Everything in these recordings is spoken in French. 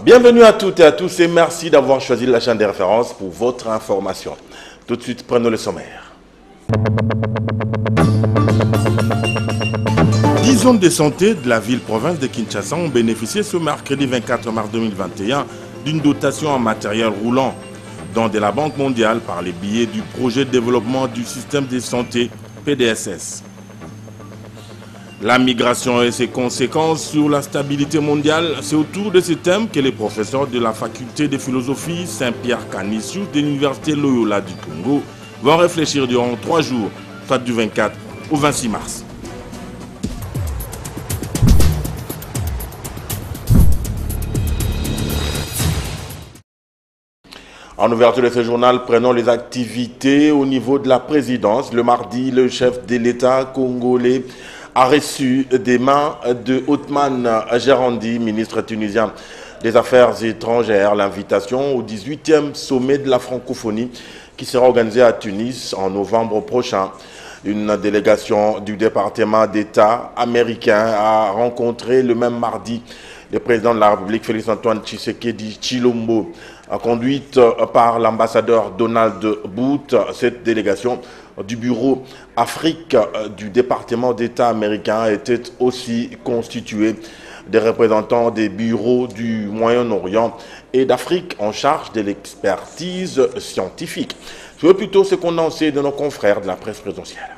Bienvenue à toutes et à tous et merci d'avoir choisi la chaîne des références pour votre information. Tout de suite, prenons le sommaire. 10 zones de santé de la ville-province de Kinshasa ont bénéficié ce mercredi 24 mars 2021 d'une dotation en matériel roulant, dont de la Banque mondiale par les billets du projet de développement du système de santé PDSS. La migration et ses conséquences sur la stabilité mondiale, c'est autour de ce thème que les professeurs de la faculté de philosophie Saint-Pierre-Canisius de l'Université Loyola du Congo vont réfléchir durant 3 jours, soit du 24 au 26 mars. En ouverture de ce journal, prenons les activités au niveau de la présidence. Le mardi, le chef de l'État congolais a reçu des mains de Othman Jerandi, ministre tunisien des Affaires étrangères, l'invitation au 18e sommet de la francophonie qui sera organisé à Tunis en novembre prochain. Une délégation du département d'État américain a rencontré le même mardi le président de la République, Félix-Antoine Tshisekedi Tshilombo, conduite par l'ambassadeur Donald Booth. Cette délégation du bureau Afrique du département d'État américain était aussi constituée des représentants des bureaux du Moyen-Orient et d'Afrique en charge de l'expertise scientifique. Je veux plutôt ce condensé de nos confrères de la presse présidentielle.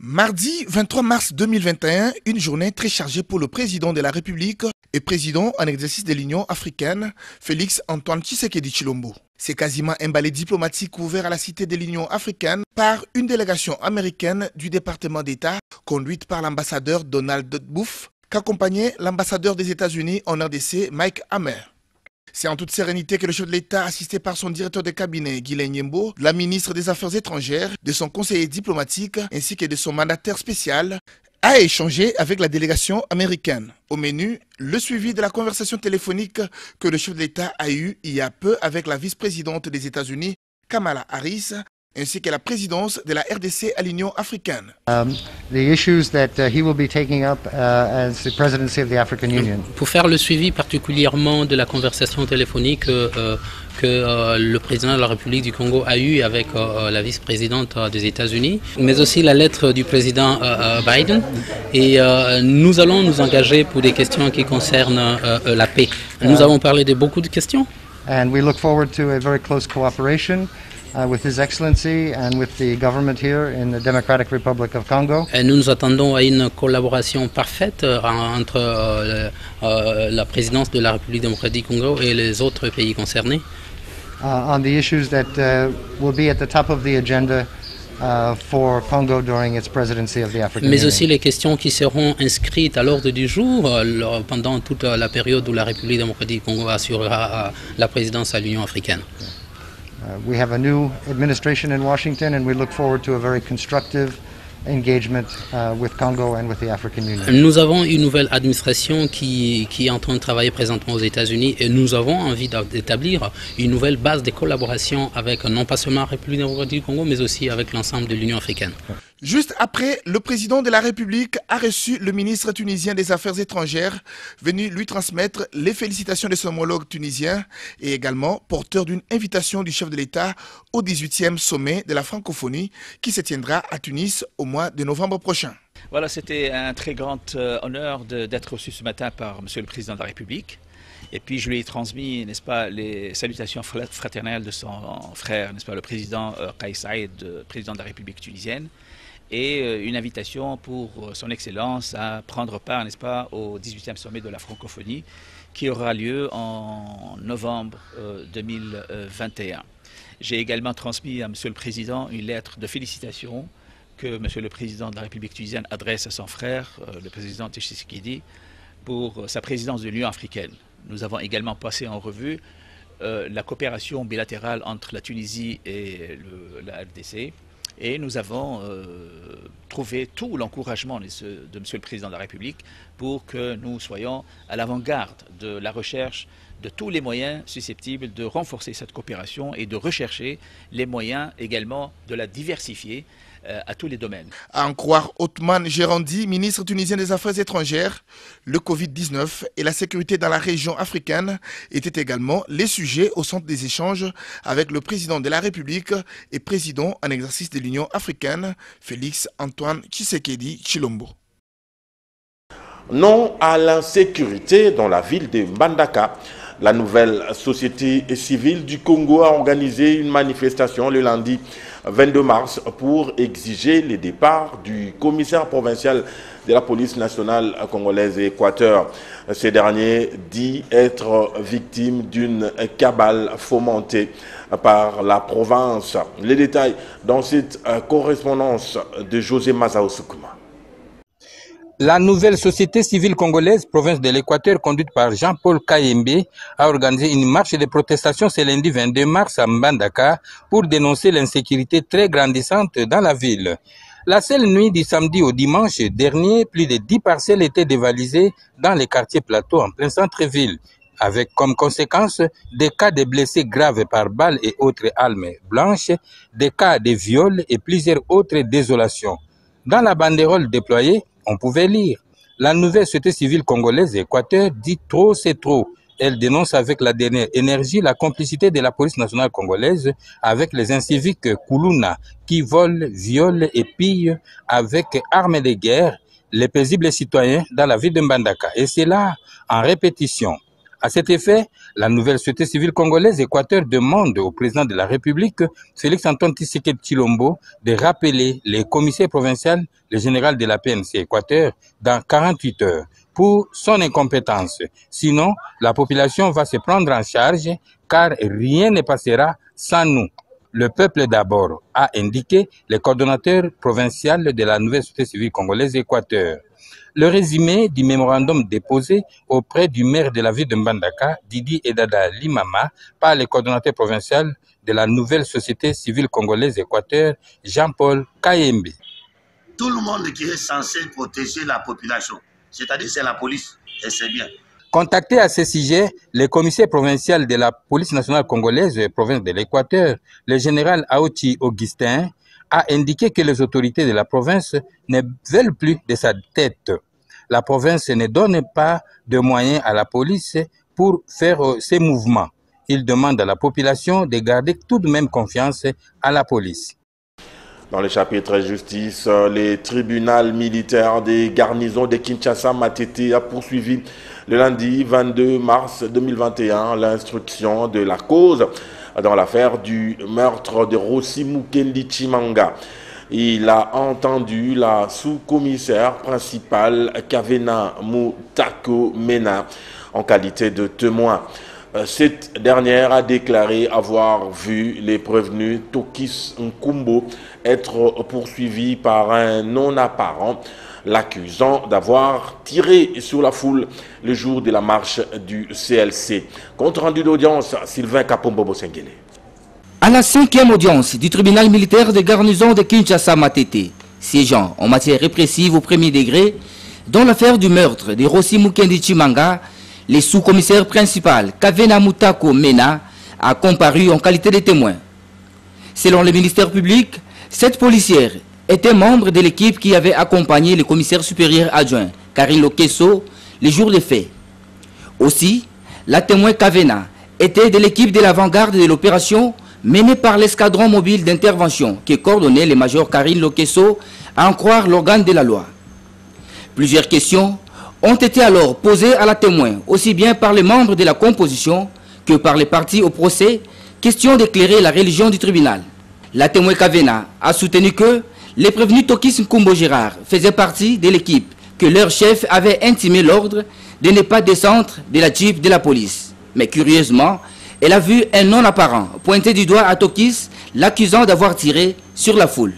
Mardi 23 mars 2021, une journée très chargée pour le président de la République et président en exercice de l'Union africaine, Félix-Antoine Tshisekedi Tshilombo. C'est quasiment un ballet diplomatique ouvert à la cité de l'Union africaine par une délégation américaine du département d'État conduite par l'ambassadeur Donald Booth, qu'accompagnait l'ambassadeur des États-Unis en RDC, Mike Hammer. C'est en toute sérénité que le chef de l'État, assisté par son directeur de cabinet, Guylaine Nyembo, la ministre des Affaires étrangères, de son conseiller diplomatique ainsi que de son mandataire spécial, a échangé avec la délégation américaine. Au menu, le suivi de la conversation téléphonique que le chef de l'État a eue il y a peu avec la vice-présidente des États-Unis, Kamala Harris, ainsi que la présidence de la RDC à l'Union africaine. Pour faire le suivi particulièrement de la conversation téléphonique que le président de la République du Congo a eue avec la vice-présidente des États-Unis, mais aussi la lettre du président Biden. Et nous allons nous engager pour des questions qui concernent la paix. Nous avons parlé de beaucoup de questions. And we look forward to a very close cooperation with His Excellency and with the government here in the Democratic Republic of Congo. Et nous nous attendons à une collaboration parfaite entre la présidence de la République démocratique du Congo et les autres pays concernés. On the issues that will be at the top of the agenda for Congo during its presidency of the African Union. Mais aussi les questions qui seront inscrites à l'ordre du jour pendant toute la période où la République démocratique du Congo assurera la présidence à l'Union africaine. We have a new administration in Washington and we look forward to a very constructive engagement with Congo and with the African Union. Nous avons une nouvelle administration qui est en train de travailler présentement aux États-Unis et nous avons envie d'établir une nouvelle base de collaboration avec non pas seulement la République démocratique du Congo mais aussi avec l'ensemble de l'Union africaine. Juste après, le président de la République a reçu le ministre tunisien des Affaires étrangères, venu lui transmettre les félicitations de son homologue tunisien et également porteur d'une invitation du chef de l'État au 18e sommet de la francophonie qui se tiendra à Tunis au mois de novembre prochain. Voilà, c'était un très grand honneur d'être reçu ce matin par Monsieur le Président de la République. Et puis je lui ai transmis, n'est-ce pas, les salutations fraternelles de son frère, n'est-ce pas, le président Kais Saïed, président de la République tunisienne, et une invitation pour son Excellence à prendre part, n'est-ce pas, au 18e sommet de la francophonie qui aura lieu en novembre 2021. J'ai également transmis à M. le Président une lettre de félicitations que M. le Président de la République tunisienne adresse à son frère, le président Tshisekedi, pour sa présidence de l'Union africaine. Nous avons également passé en revue la coopération bilatérale entre la Tunisie et la RDC. Et nous avons trouvé tout l'encouragement de M. le Président de la République pour que nous soyons à l'avant-garde de la recherche de tous les moyens susceptibles de renforcer cette coopération et de rechercher les moyens également de la diversifier à tous les domaines. À en croire Othman Jerandi, ministre tunisien des Affaires étrangères, le Covid-19 et la sécurité dans la région africaine étaient également les sujets au centre des échanges avec le président de la République et président en exercice de l'Union africaine, Félix Antoine Tshisekedi Tshilombo. Non à l'insécurité dans la ville de Mbandaka. La nouvelle société civile du Congo a organisé une manifestation le lundi 22 mars pour exiger le départ du commissaire provincial de la police nationale congolaise Équateur. Ce dernier dit être victime d'une cabale fomentée par la province. Les détails dans cette correspondance de José Mazao Soukouma. La nouvelle société civile congolaise, province de l'Équateur, conduite par Jean-Paul Kayembe, a organisé une marche de protestation ce lundi 22 mars à Mbandaka pour dénoncer l'insécurité très grandissante dans la ville. La seule nuit du samedi au dimanche dernier, plus de 10 parcelles étaient dévalisées dans les quartiers plateaux en plein centre-ville, avec comme conséquence des cas de blessés graves par balles et autres armes blanches, des cas de viols et plusieurs autres désolations. Dans la banderole déployée, on pouvait lire « La nouvelle société civile congolaise Équateur dit trop c'est trop ». Elle dénonce avec la dernière énergie la complicité de la police nationale congolaise avec les inciviques Koulouna qui volent, violent et pillent avec armes de guerre les paisibles citoyens dans la ville de Mbandaka. Et c'est là en répétition. À cet effet, la nouvelle société civile congolaise Équateur demande au président de la République, Félix Antoine Tshisekedi Tshilombo, de rappeler les commissaires provinciaux, le général de la PNC Équateur, dans 48 heures pour son incompétence. Sinon, la population va se prendre en charge car rien ne passera sans nous. Le peuple d'abord, a indiqué le coordonnateur provincial de la nouvelle société civile congolaise Équateur. Le résumé du mémorandum déposé auprès du maire de la ville de Mbandaka, Didi Edada Limama, par le coordonnateur provincial de la nouvelle société civile congolaise Équateur, Jean-Paul Kayembe. Tout le monde qui est censé protéger la population, c'est-à-dire c'est la police, et c'est bien. Contacté à ce sujet, le commissaire provincial de la police nationale congolaise, province de l'Équateur, le général Aouti Augustin, a indiqué que les autorités de la province ne veulent plus de sa tête. La province ne donne pas de moyens à la police pour faire ces mouvements. Il demande à la population de garder tout de même confiance à la police. Dans le chapitre justice, les tribunaux militaires des garnisons de Kinshasa-Matete a poursuivi le lundi 22 mars 2021 l'instruction de la cause dans l'affaire du meurtre de Rossi Mukendi Tshimanga. Il a entendu la sous-commissaire principale Kavena Mutako Mena en qualité de témoin. Cette dernière a déclaré avoir vu les prévenus Tokis Nkumbo être poursuivis par un non-apparent, l'accusant d'avoir tiré sur la foule le jour de la marche du CLC. Compte rendu d'audience, Sylvain Kapombo Sengele. À la 5e audience du tribunal militaire de garnison de Kinshasa-Matete, siégeant en matière répressive au premier degré, dans l'affaire du meurtre de Rossi Mukendi Tshimanga, le sous-commissaire principal Kavena Mutako Mena a comparu en qualité de témoin. Selon le ministère public, cette policière était membre de l'équipe qui avait accompagné le commissaire supérieur adjoint Karine Lokesso les jours des faits. Aussi, la témoin Kavena était de l'équipe de l'avant-garde de l'opération menée par l'escadron mobile d'intervention qui coordonnait le major Karine Lokesso, à en croire l'organe de la loi. Plusieurs questions ont été alors posées à la témoin, aussi bien par les membres de la composition que par les parties au procès, question d'éclairer la religion du tribunal. La témoin Kavena a soutenu que les prévenus Tokis Nkumbo Gérard faisaient partie de l'équipe que leur chef avait intimé l'ordre de ne pas descendre de la Jeep de la police. Mais curieusement, elle a vu un non apparent pointer du doigt à Tokis, l'accusant d'avoir tiré sur la foule.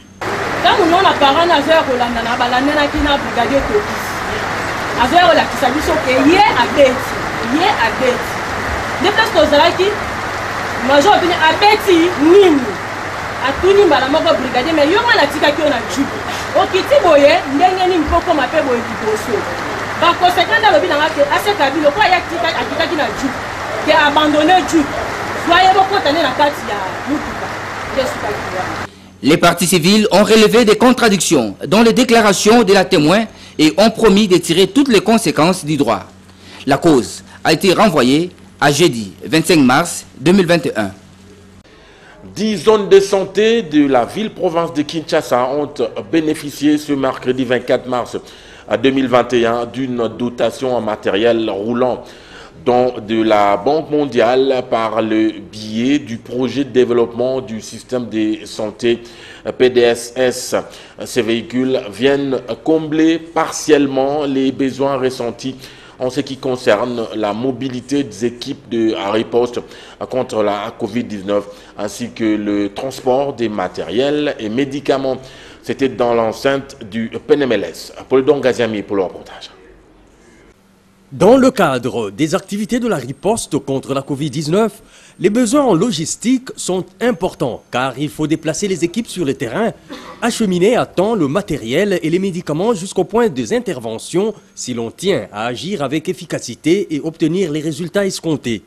Les parties civiles ont relevé des contradictions dans les déclarations de la témoin et ont promis de tirer toutes les conséquences du droit. La cause a été renvoyée à jeudi 25 mars 2021. 10 zones de santé de la ville-province de Kinshasa ont bénéficié ce mercredi 24 mars 2021 d'une dotation en matériel roulant dont de la Banque mondiale par le biais du projet de développement du système de santé PDSS. Ces véhicules viennent combler partiellement les besoins ressentis en ce qui concerne la mobilité des équipes de riposte contre la COVID-19 ainsi que le transport des matériels et médicaments. C'était dans l'enceinte du PNMLS. Paul Dongaziami pour le reportage. Dans le cadre des activités de la riposte contre la COVID-19, les besoins en logistique sont importants car il faut déplacer les équipes sur le terrain, acheminer à temps le matériel et les médicaments jusqu'au point des interventions si l'on tient à agir avec efficacité et obtenir les résultats escomptés.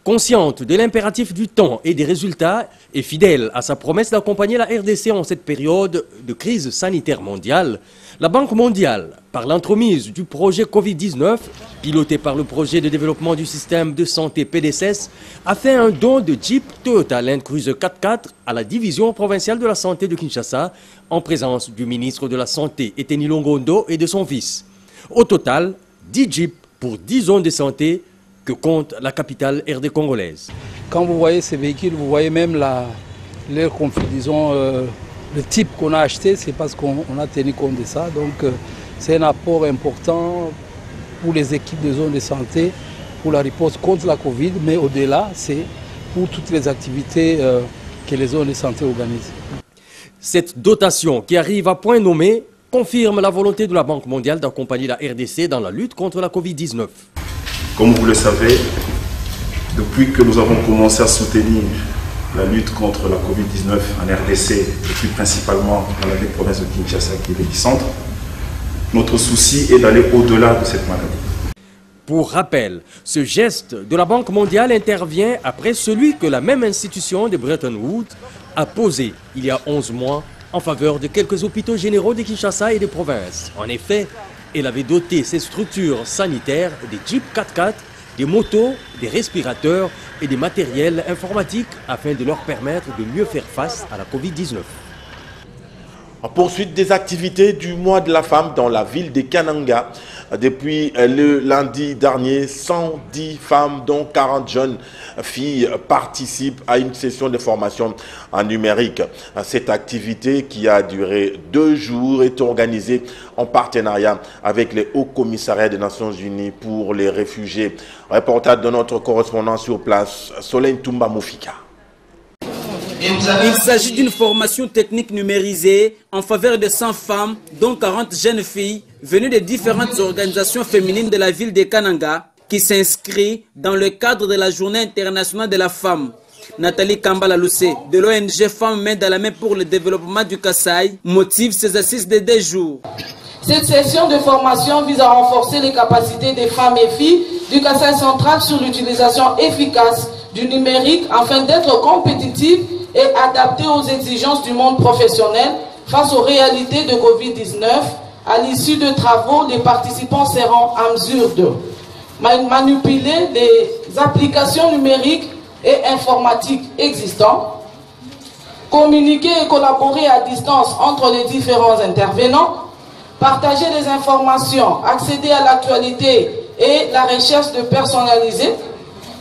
Consciente de l'impératif du temps et des résultats et fidèle à sa promesse d'accompagner la RDC en cette période de crise sanitaire mondiale, la Banque mondiale, par l'entremise du projet Covid-19, piloté par le projet de développement du système de santé PDSS, a fait un don de Jeep Toyota Land Cruiser 4x4 à la division provinciale de la santé de Kinshasa, en présence du ministre de la Santé, Eteni Longondo, et de son fils. Au total, 10 Jeeps pour 10 zones de santé que compte la capitale RD congolaise. Quand vous voyez ces véhicules, vous voyez même le type qu'on a acheté, c'est parce qu'on a tenu compte de ça. Donc c'est un apport important pour les équipes de zone de santé, pour la riposte contre la Covid, mais au-delà, c'est pour toutes les activités que les zones de santé organisent. Cette dotation qui arrive à point nommé confirme la volonté de la Banque mondiale d'accompagner la RDC dans la lutte contre la Covid-19. Comme vous le savez, depuis que nous avons commencé à soutenir la lutte contre la Covid-19 en RDC, et plus principalement dans la ville-province de Kinshasa qui est l'épicentre, notre souci est d'aller au-delà de cette maladie. Pour rappel, ce geste de la Banque mondiale intervient après celui que la même institution de Bretton Woods a posé il y a 11 mois en faveur de quelques hôpitaux généraux de Kinshasa et des provinces. En effet, elle avait doté ces structures sanitaires des Jeep 4x4, des motos, des respirateurs et des matériels informatiques afin de leur permettre de mieux faire face à la Covid-19. En poursuite des activités du mois de la femme dans la ville de Kananga, depuis le lundi dernier, 110 femmes, dont 40 jeunes filles, participent à une session de formation en numérique. Cette activité, qui a duré 2 jours, est organisée en partenariat avec le Haut Commissariat des Nations Unies pour les réfugiés. Reportage de notre correspondant sur place, Solène Toumba Moufika. Il s'agit d'une formation technique numérisée en faveur de 100 femmes, dont 40 jeunes filles venues de différentes organisations féminines de la ville de Kananga, qui s'inscrit dans le cadre de la Journée internationale de la femme. Nathalie Kambala-Loussé, de l'ONG Femmes Main dans la Main pour le développement du Kasaï, motive ces assises de 2 jours. Cette session de formation vise à renforcer les capacités des femmes et filles du Kasaï central sur l'utilisation efficace du numérique afin d'être compétitives et adaptées aux exigences du monde professionnel face aux réalités de Covid-19. À l'issue de travaux, les participants seront en mesure de manipuler les applications numériques et informatiques existantes, communiquer et collaborer à distance entre les différents intervenants, partager les informations, accéder à l'actualité et la recherche de personnaliser,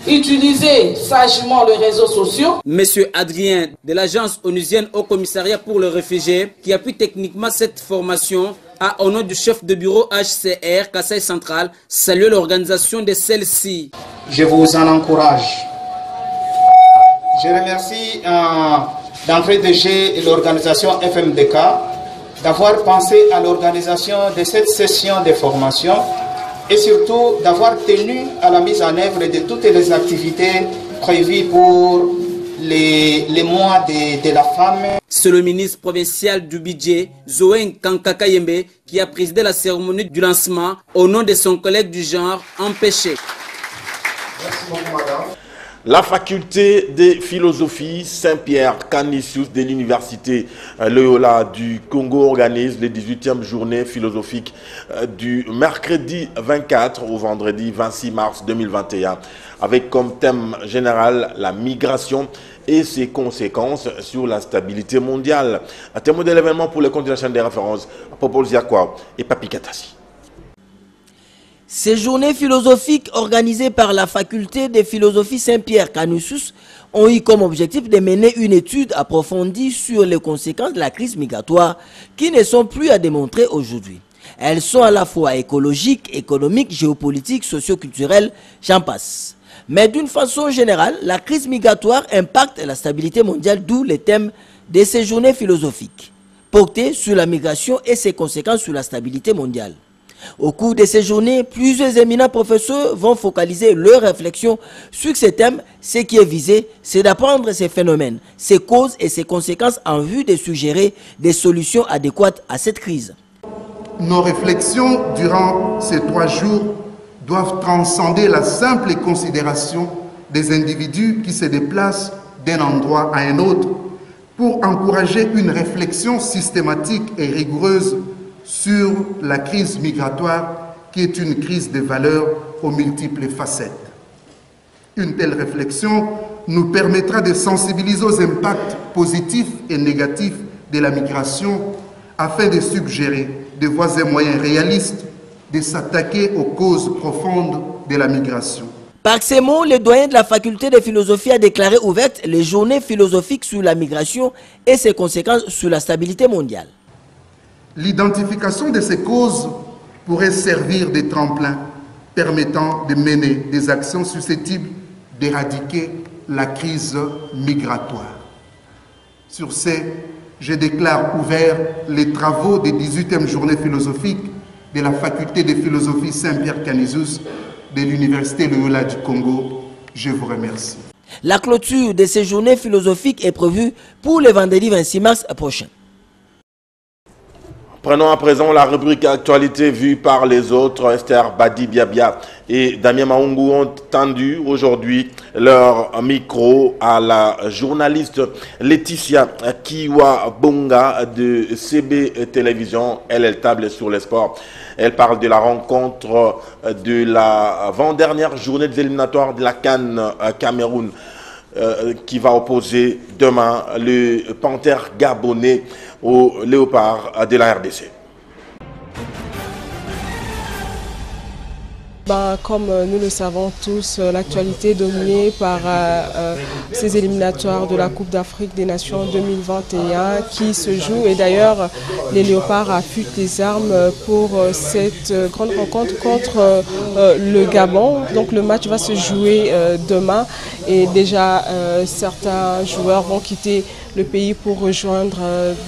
utiliser sagement les réseaux sociaux. Monsieur Adrien de l'agence onusienne au commissariat pour les réfugiés, qui appuie techniquement cette formation, a, au nom du chef de bureau HCR Kasaï Central, salué l'organisation de celle-ci. Je vous en encourage. Je remercie d'entrée de jeu l'organisation FMDK d'avoir pensé à l'organisation de cette session de formation et surtout d'avoir tenu à la mise en œuvre de toutes les activités prévues pour les mois de la femme. C'est le ministre provincial du budget, Zoé Kankakayembe, qui a présidé la cérémonie du lancement au nom de son collègue du genre empêché. Merci beaucoup, madame. La faculté de philosophie Saint-Pierre Canisius de l'université Loyola du Congo organise les 18e journées philosophiques du mercredi 24 au vendredi 26 mars 2021 avec comme thème général la migration et ses conséquences sur la stabilité mondiale. Un témoin de l'événement pour le compte de la chaîne des références, Popol Ziakwa et Papi Katasi. Ces journées philosophiques organisées par la faculté de philosophie Saint-Pierre Canisius ont eu comme objectif de mener une étude approfondie sur les conséquences de la crise migratoire qui ne sont plus à démontrer aujourd'hui. Elles sont à la fois écologiques, économiques, géopolitiques, socio-culturelles, j'en passe. Mais d'une façon générale, la crise migratoire impacte la stabilité mondiale, d'où les thèmes de ces journées philosophiques, portés sur la migration et ses conséquences sur la stabilité mondiale. Au cours de ces journées, plusieurs éminents professeurs vont focaliser leurs réflexions sur ces thèmes. Ce qui est visé, c'est d'apprendre ces phénomènes, ses causes et ses conséquences en vue de suggérer des solutions adéquates à cette crise. Nos réflexions durant ces 3 jours doivent transcender la simple considération des individus qui se déplacent d'un endroit à un autre pour encourager une réflexion systématique et rigoureuse sur la crise migratoire qui est une crise des valeurs aux multiples facettes. Une telle réflexion nous permettra de sensibiliser aux impacts positifs et négatifs de la migration afin de suggérer des voies et moyens réalistes de s'attaquer aux causes profondes de la migration. Par ces mots, le doyen de la faculté de philosophie a déclaré ouvertes les journées philosophiques sur la migration et ses conséquences sur la stabilité mondiale. L'identification de ces causes pourrait servir de tremplin permettant de mener des actions susceptibles d'éradiquer la crise migratoire. Sur ce, je déclare ouverts les travaux des 18e journées philosophiques de la faculté de philosophie Saint-Pierre Canisius de l'université Loyola du Congo. Je vous remercie. La clôture de ces journées philosophiques est prévue pour le vendredi 26 mars prochain. Prenons à présent la rubrique actualité vue par les autres. Esther Badi Biabia et Damien Maungu ont tendu aujourd'hui leur micro à la journaliste Laetitia Kiwa Bonga de CB Télévision. Elle table sur les sports. Elle parle de la rencontre de la avant-dernière journée des éliminatoires de la CAN Cameroun qui va opposer demain le Panthère gabonais au Léopard de la RDC. Comme nous le savons tous, l'actualité est dominée par ces éliminatoires de la Coupe d'Afrique des Nations 2021 qui se jouent. Et d'ailleurs, les Léopards affûtent les armes pour cette grande rencontre contre le Gabon. Donc le match va se jouer demain et déjà certains joueurs vont quitter le pays pour rejoindre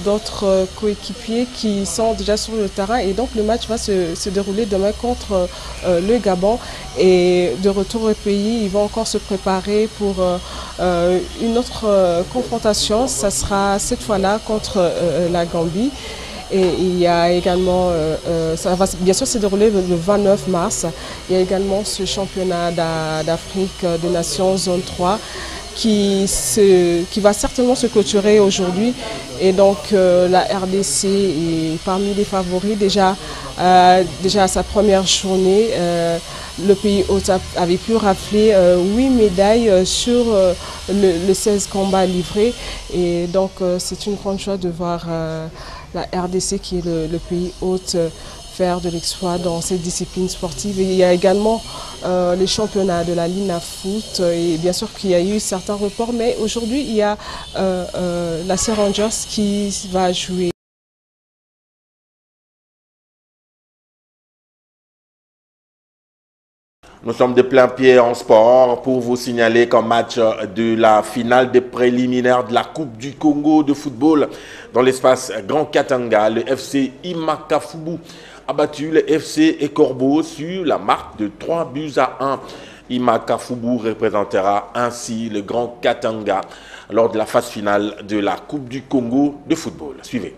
d'autres coéquipiers qui sont déjà sur le terrain. Et donc le match va se dérouler demain contre le Gabon. Et de retour au pays, ils vont encore se préparer pour une autre confrontation. Ça sera cette fois-là contre la Gambie. Et il y a également, ça va bien sûr se dérouler le 29 mars, il y a également ce championnat d'Afrique des Nations Zone 3 qui va certainement se clôturer aujourd'hui. Et donc la RDC est parmi les favoris. Déjà à sa première journée, le pays hôte avait pu rafler 8 médailles sur le 16 combats livrés. Et donc c'est une grande joie de voir la RDC, qui est le pays hôte, faire de l'exploit dans cette discipline sportive. Et il y a également les championnats de la Lina Foot, et bien sûr qu'il y a eu certains reports, mais aujourd'hui il y a la C Rangers qui va jouer Nous sommes de plein pied en sport pour vous signaler qu'en match de la finale des préliminaires de la Coupe du Congo de football dans l'espace Grand Katanga, le FC Imakafubu a battu le FC Ekorbo sur la marque de 3-1. Imakafubu représentera ainsi le Grand Katanga lors de la phase finale de la Coupe du Congo de football. Suivez.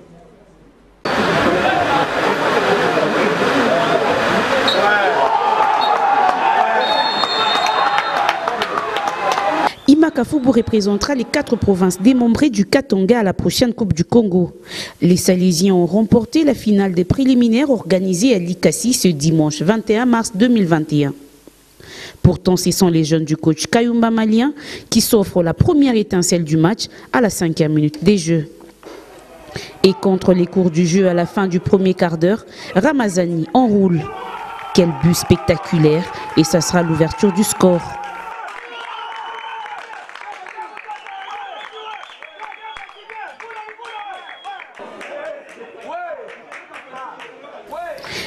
Imakafubu représentera les 4 provinces démembrées du Katanga à la prochaine Coupe du Congo. Les Salésiens ont remporté la finale des préliminaires organisée à Likasi ce dimanche 21 mars 2021. Pourtant, ce sont les jeunes du coach Kayumba Malien qui s'offrent la première étincelle du match à la 5e minute des Jeux. Et contre les cours du jeu à la fin du premier quart d'heure, Ramazani enroule. Quel but spectaculaire, et ça sera l'ouverture du score.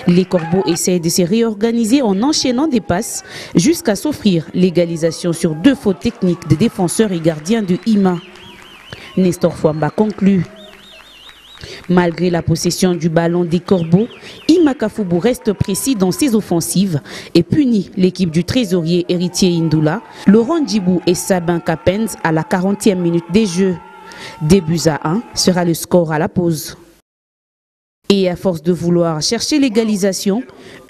Les Corbeaux essayent de se réorganiser en enchaînant des passes jusqu'à s'offrir l'égalisation sur 2 fautes techniques des défenseurs et gardiens de Ima. Nestor Fouamba conclut. Malgré la possession du ballon des Corbeaux, Imakafubu reste précis dans ses offensives et punit l'équipe du trésorier héritier Indula, Laurent Djibou et Sabin Kapens à la 40e minute des Jeux. 2-1 sera le score à la pause. Et à force de vouloir chercher l'égalisation,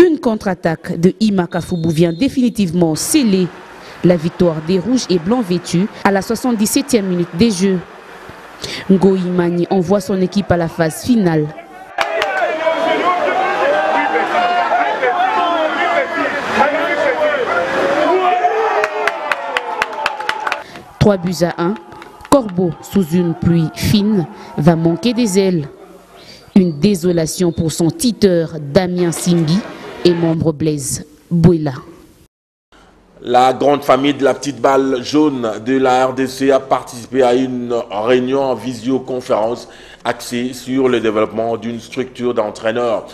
une contre-attaque de Imakafubu vient définitivement sceller la victoire des Rouges et Blancs vêtus à la 77e minute des Jeux. Ngoïmani envoie son équipe à la phase finale. « 3-1, Corbeau sous une pluie fine va manquer des ailes. Une désolation pour son titeur Damien Simbi et membre Blaise Bouela. La grande famille de la petite balle jaune de la RDC a participé à une réunion en visioconférence axée sur le développement d'une structure d'entraîneurs.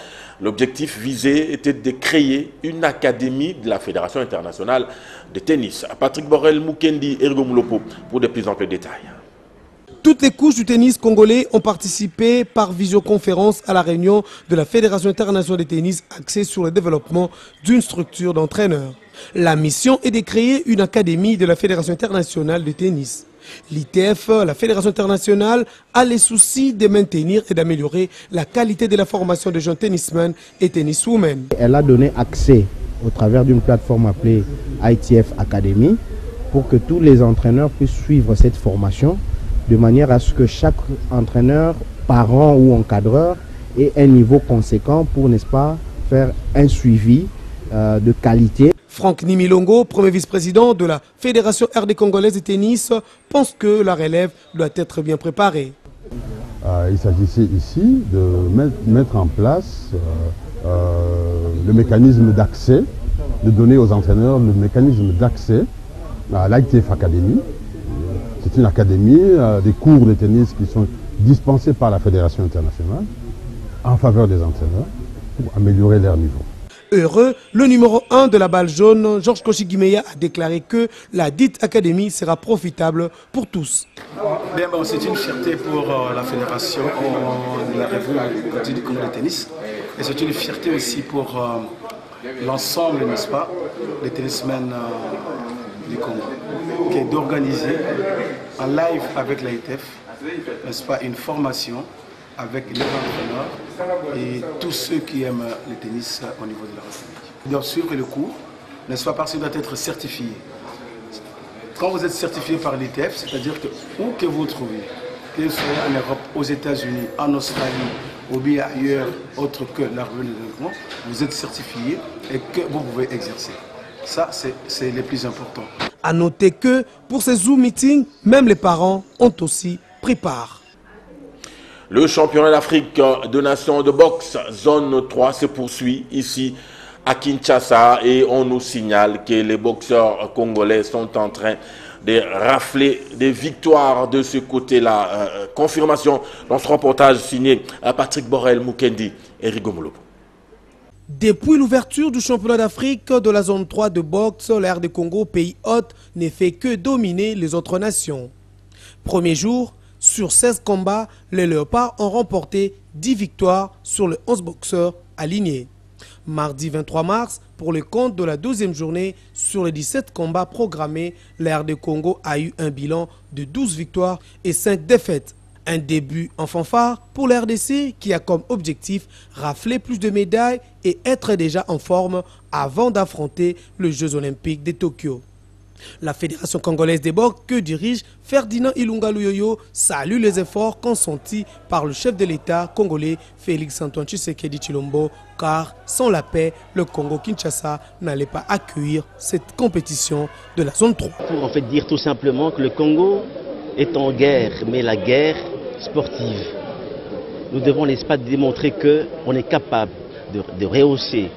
L'objectif visé était de créer une académie de la Fédération internationale de tennis. Patrick Borel, Mukendi et Ergo Moulopo pour de plus amples détails. Toutes les couches du tennis congolais ont participé par visioconférence à la réunion de la Fédération internationale de tennis axée sur le développement d'une structure d'entraîneurs. La mission est de créer une académie de la Fédération internationale de tennis. L'ITF, la Fédération internationale, a les soucis de maintenir et d'améliorer la qualité de la formation des jeunes tennismen et tenniswomen. Elle a donné accès au travers d'une plateforme appelée ITF Academy pour que tous les entraîneurs puissent suivre cette formation de manière à ce que chaque entraîneur, parent ou encadreur ait un niveau conséquent pour, n'est-ce pas, faire un suivi de qualité. Franck Nimilongo, premier vice-président de la Fédération RD congolaise de tennis, pense que la relève doit être bien préparée. Il s'agissait ici de mettre en place le mécanisme d'accès, de donner aux entraîneurs le mécanisme d'accès à l'ITF Academy. C'est une académie, des cours de tennis qui sont dispensés par la Fédération internationale en faveur des entraîneurs pour améliorer leur niveau. Heureux, le numéro 1 de la balle jaune, Georges Koshigimeya, a déclaré que la dite académie sera profitable pour tous. C'est une fierté pour la Fédération de la République du Congo de tennis. Et c'est une fierté aussi pour l'ensemble, n'est-ce pas, des tennismen du Congo, qui est d'organiser en live avec l'ITF, n'est-ce pas, une formation avec les entraîneurs et tous ceux qui aiment le tennis au niveau de la République. Ils doivent suivre le cours, n'est-ce pas, parce qu'ils doivent être certifiés. Quand vous êtes certifié par l'ITF, c'est-à-dire que où que vous trouvez, que vous soyez en Europe, aux États-Unis, en Australie, ou bien ailleurs, autre que la République de développement, vous êtes certifié et que vous pouvez exercer. Ça, c'est le plus important. A noter que pour ces Zoom meetings, même les parents ont aussi pris part. Le championnat d'Afrique de nations de boxe zone 3 se poursuit ici à Kinshasa et on nous signale que les boxeurs congolais sont en train de rafler des victoires de ce côté-là. Confirmation dans ce reportage signé Patrick Borel, Mukendi et Rigomolo. Depuis l'ouverture du championnat d'Afrique de la zone 3 de boxe, l'Air de Congo, pays hôte, ne fait que dominer les autres nations. Premier jour, sur 16 combats, les Léopards ont remporté 10 victoires sur les 11 boxeurs alignés. Mardi 23 mars, pour le compte de la 12e journée, sur les 17 combats programmés, l'Air de Congo a eu un bilan de 12 victoires et 5 défaites. Un début en fanfare pour la RDC qui a comme objectif rafler plus de médailles et être déjà en forme avant d'affronter les Jeux Olympiques de Tokyo. La Fédération congolaise des boxe que dirige Ferdinand Ilunga Luyoyo salue les efforts consentis par le chef de l'État congolais Félix Antoine Tshisekedi Tshilombo car sans la paix, le Congo-Kinshasa n'allait pas accueillir cette compétition de la zone 3. Pour en fait dire tout simplement que le Congo est en guerre, mais la guerre sportive. Nous devons, n'est-ce pas, démontrer qu'on est capable de rehausser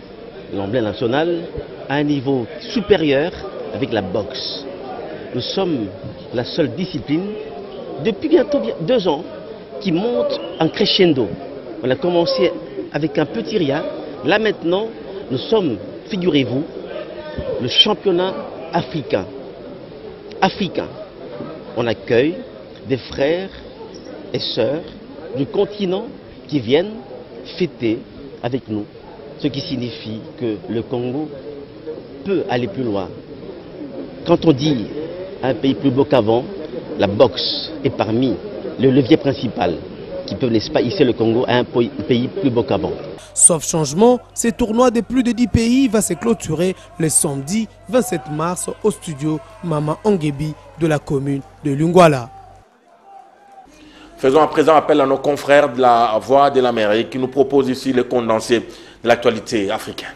l'emblème national à un niveau supérieur avec la boxe. Nous sommes la seule discipline, depuis bientôt 2 ans, qui monte en crescendo. On a commencé avec un petit rien. Là maintenant, nous sommes, figurez-vous, le championnat africain. On accueille des frères et sœurs du continent qui viennent fêter avec nous, ce qui signifie que le Congo peut aller plus loin. Quand on dit un pays plus beau qu'avant, la boxe est parmi le levier principal qui peut, n'est-ce pas, hisser le Congo à un pays plus beau qu'avant. Sauf changement, ce tournoi de plus de 10 pays va se clôturer le samedi 27 mars au studio Mama Ongebi de la commune de Lungwala. Faisons à présent appel à nos confrères de la Voix de l'Amérique qui nous proposent ici le condensé de l'actualité africaine.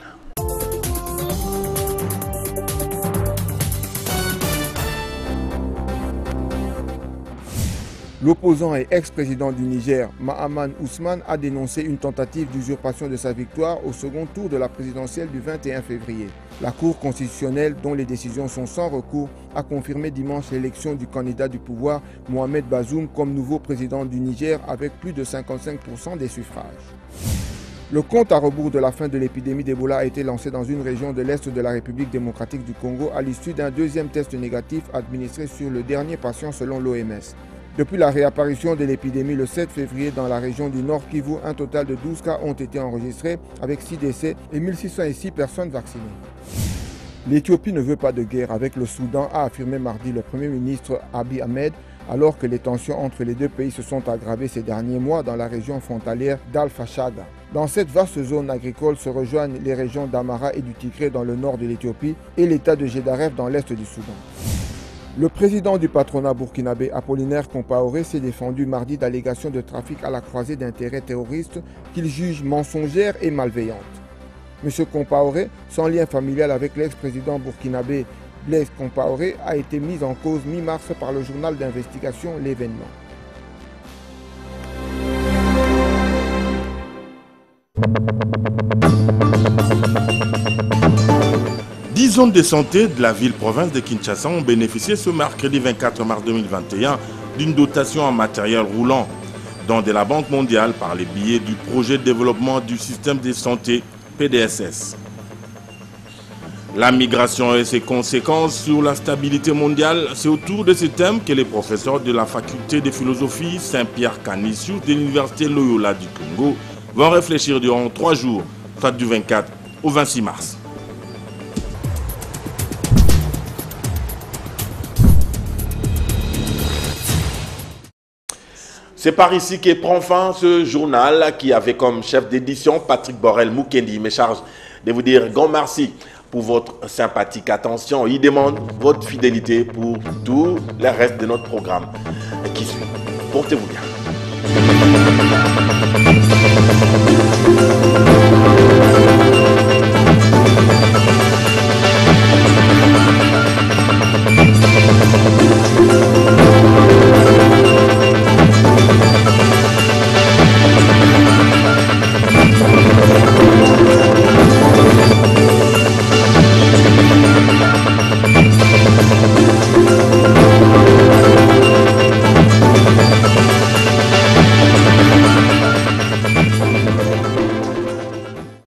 L'opposant et ex-président du Niger, Mahaman Ousmane, a dénoncé une tentative d'usurpation de sa victoire au second tour de la présidentielle du 21 février. La Cour constitutionnelle, dont les décisions sont sans recours, a confirmé dimanche l'élection du candidat du pouvoir, Mohamed Bazoum, comme nouveau président du Niger avec plus de 55% des suffrages. Le compte à rebours de la fin de l'épidémie d'Ebola a été lancé dans une région de l'Est de la République démocratique du Congo à l'issue d'un deuxième test négatif administré sur le dernier patient selon l'OMS. Depuis la réapparition de l'épidémie le 7 février dans la région du Nord Kivu, un total de 12 cas ont été enregistrés avec 6 décès et 1606 personnes vaccinées. L'Éthiopie ne veut pas de guerre avec le Soudan, a affirmé mardi le Premier ministre Abiy Ahmed, alors que les tensions entre les deux pays se sont aggravées ces derniers mois dans la région frontalière d'Al-Fashaga. Dans cette vaste zone agricole se rejoignent les régions d'Amara et du Tigré dans le nord de l'Éthiopie et l'état de Gédaref dans l'est du Soudan. Le président du patronat burkinabé Apollinaire Compaoré s'est défendu mardi d'allégations de trafic à la croisée d'intérêts terroristes qu'il juge mensongères et malveillantes. M. Compaoré, sans lien familial avec l'ex-président burkinabé Blaise Compaoré, a été mis en cause mi-mars par le journal d'investigation L'Événement. Les zones de santé de la ville-province de Kinshasa ont bénéficié ce mercredi 24 mars 2021 d'une dotation en matériel roulant, dont de la Banque mondiale par les billets du projet de développement du système de santé PDSS. La migration et ses conséquences sur la stabilité mondiale, c'est autour de ce thème que les professeurs de la faculté de philosophie Saint-Pierre Canisius de l'université Loyola du Congo vont réfléchir durant 3 jours, soit du 24 au 26 mars. C'est par ici que prend fin ce journal qui avait comme chef d'édition Patrick Borel Mukendi. Il me charge de vous dire grand merci pour votre sympathique attention. Il demande votre fidélité pour tout le reste de notre programme qui suit. Portez-vous bien.